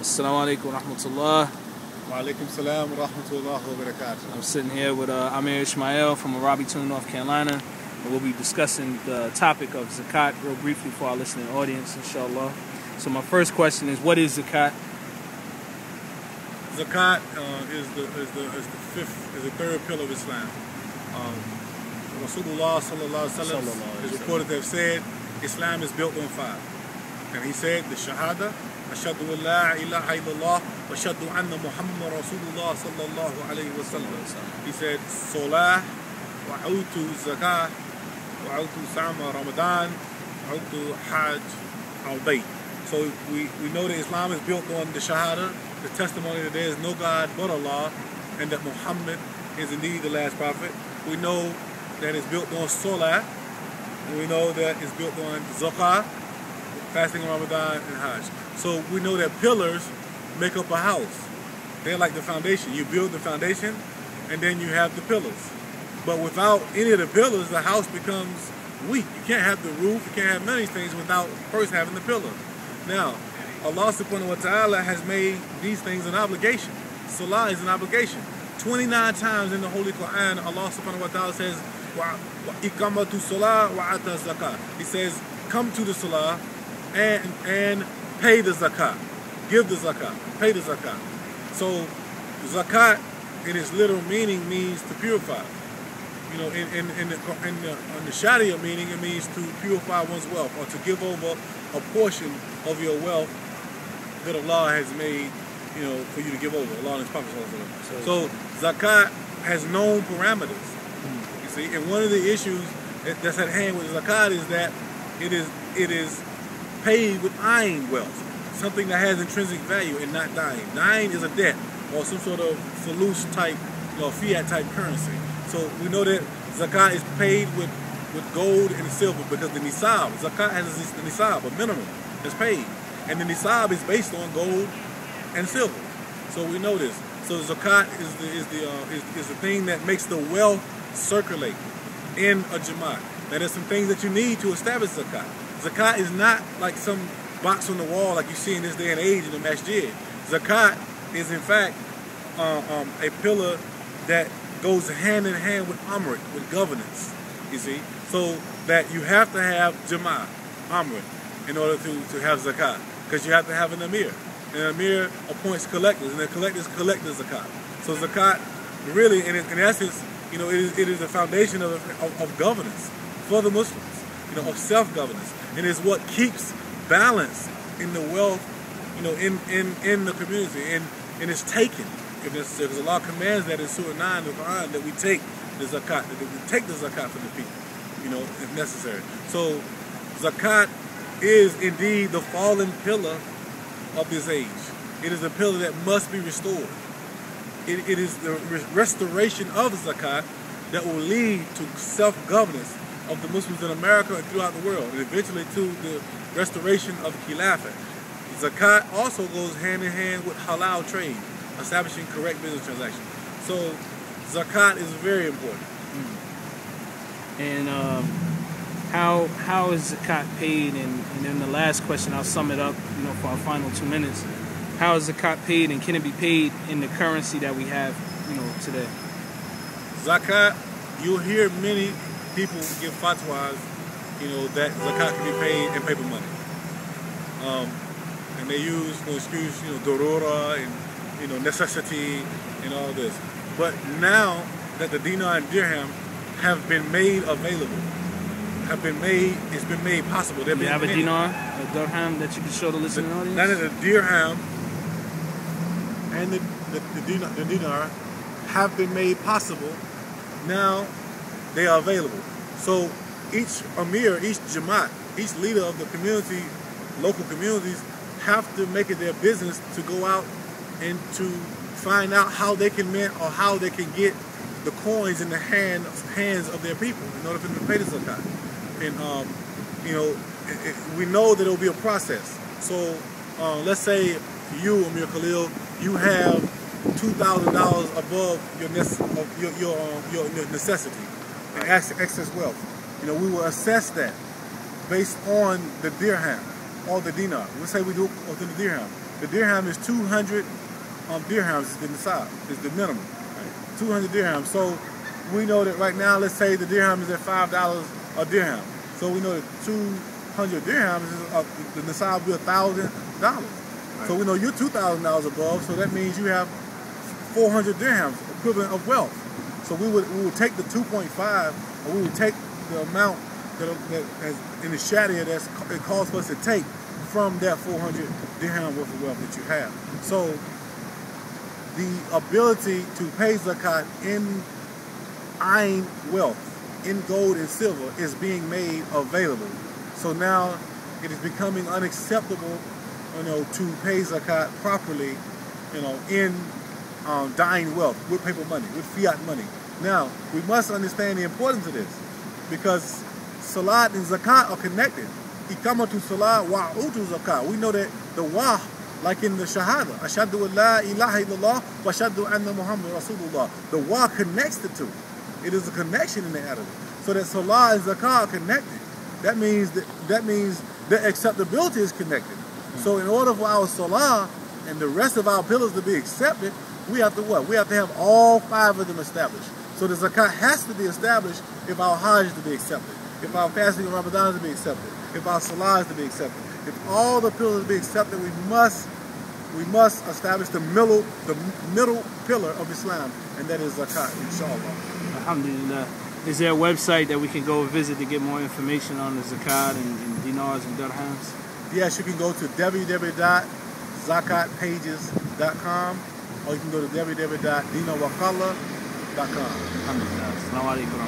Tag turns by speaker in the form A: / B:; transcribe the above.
A: Assalamu alaikum wa rahmatullah.
B: Wa alaikum salam wa rahmatullah wa barakatuh.
A: I'm sitting here with Amir Ismail from Arabi Tune, North Carolina, and we'll be discussing the topic of Zakat real briefly for our listening audience, inshallah. So my first question is, what is Zakat?
B: Zakat is the third pillar of Islam. Rasulullah sallallahu alaihi wasallam is reported to have said Islam is built on five, and he said the Shahada, Ashhadu an la ilaha illallah, wa ashhadu anna Muhammad Rasulullah sallallahu alaihi wasallam. He said Salah, wa autu Zakah, wa autu Sama Ramadan, wa autu Hajj al-Bayt. So we know that Islam is built on the Shahada, the testimony that there is no God but Allah, and that Muhammad is indeed the last prophet. We know that it's built on Salah, and we know that it's built on Zakat, fasting in Ramadan, and Hajj. So we know that pillars make up a house. They're like the foundation. You build the foundation, and then you have the pillars. But without any of the pillars, the house becomes weak. You can't have the roof, you can't have many things without first having the pillar. Now, Allah subhanahu wa ta'ala has made these things an obligation. Salah is an obligation. 29 times in the Holy Quran, Allah subhanahu wa ta'ala says, "Iqamatu salah wa ata zakat." He says, come to the salah and pay the zakat. Give the zakat. Pay the zakat. So, zakat in its literal meaning means to purify. You know, in the Sharia meaning, it means to purify one's wealth, or to give over a portion of your wealth that Allah has made, you know, for you to give over. Allah and His Prophet. So zakat has known parameters. You see, and one of the issues that's at hand with zakat is that it is paid with ayn wealth, something that has intrinsic value and not dying. Dying is a debt or some sort of fulus type, you know, fiat type currency. So we know that zakat is paid with gold and silver because the nisab, zakat has the nisab, a minimum that's paid. And the nisab is based on gold and silver. So we know this. So zakat is the thing that makes the wealth circulate in a jamaat. Now there's some things that you need to establish zakat. Zakat is not like some box on the wall like you see in this day and age in the masjid. Zakat is in fact a pillar that goes hand in hand with amrit, with governance, you see. So that you have to have jama'ah, amrit, in order to have zakat. Because you have to have an amir. And an amir appoints collectors, and the collectors collect the zakat. So zakat really, in essence, you know, it is the foundation of governance for the Muslims, you know, of self-governance. And it's what keeps balance in the wealth, you know, in the community. And it's taken, if necessary, because Allah commands that in Surah 9 of the Quran, that we take the zakat, that we take the zakat from the people, you know, if necessary. So zakat is indeed the fallen pillar of this age. It is a pillar that must be restored. It is the restoration of zakat that will lead to self-governance of the Muslims in America and throughout the world, and eventually to the restoration of Khilafah. Zakat also goes hand in hand with halal trade, establishing correct business transactions. So zakat is very important.
A: And how is zakat paid? And then the last question, I'll sum it up, you know, for our final 2 minutes. How is zakat paid, and can it be paid in the currency that we have, you know, today?
B: Zakat, you'll hear many people give fatwas, you know, that zakat can be paid in paper money. And they use the excuse, you know, dorura and, you know, necessity and all this. But now that the dinar and dirham have been made available, it's been made possible.
A: Do you have a dinar, a dirham that you can show the listening audience?
B: Now that the dirham and the dinar have been made possible, now they are available. So each amir, each jamaat, each leader of the community, local communities, have to make it their business to go out and to find out how they can mint or how they can get the coins in the hands of their people in order for them to pay the zakat. And you know, we know that it will be a process. So let's say you, Amir Khalil, you have $2,000 above your necessity and excess wealth. You know, we will assess that based on the dirham or the dinar. Let's say we do it within the dirham. The dirham is 200 dirhams is the nisab, is the minimum. 200 dirhams. So we know that right now, let's say the dirham is at $5 a dirham. So we know that 200 dirhams is the nisab will be $1,000. Right. So we know you're $2,000 above. So that means you have 400 dirhams, equivalent of wealth. So we would take the 2.5, or we would take the amount that in the sharia it calls for us to take from that 400 dirham worth of wealth that you have. So the ability to pay zakat in ayn wealth, in gold and silver, is being made available. So now it is becoming unacceptable, to pay zakat properly, in dying wealth, with paper money, with fiat money. Now, we must understand the importance of this, because salat and zakat are connected. Iqamatu salat wa utu zakat. We know that the wa, like in the shahada, ashhadu an la ilaha illallah wa ashhadu anna Muhammad Rasulullah. The wa connects the two. It is a connection in the Arabic. So that salah and zakat are connected. That means the acceptability is connected. So in order for our salah and the rest of our pillars to be accepted, we have to what? We have to have all 5 of them established. So the zakat has to be established if our hajj is to be accepted, if our fasting in Ramadan is to be accepted, if our salah is to be accepted. If all the pillars to be accepted, we must establish the middle pillar of Islam, and that is zakat, inshallah.
A: Alhamdulillah. Is there a website that we can go visit to get more information on the zakat and dinars and dirhams?
B: Yes, you can go to www.zakatpages.com, or you can go to www.dinawakala.com.
A: Alhamdulillah. Assalamu alaikum.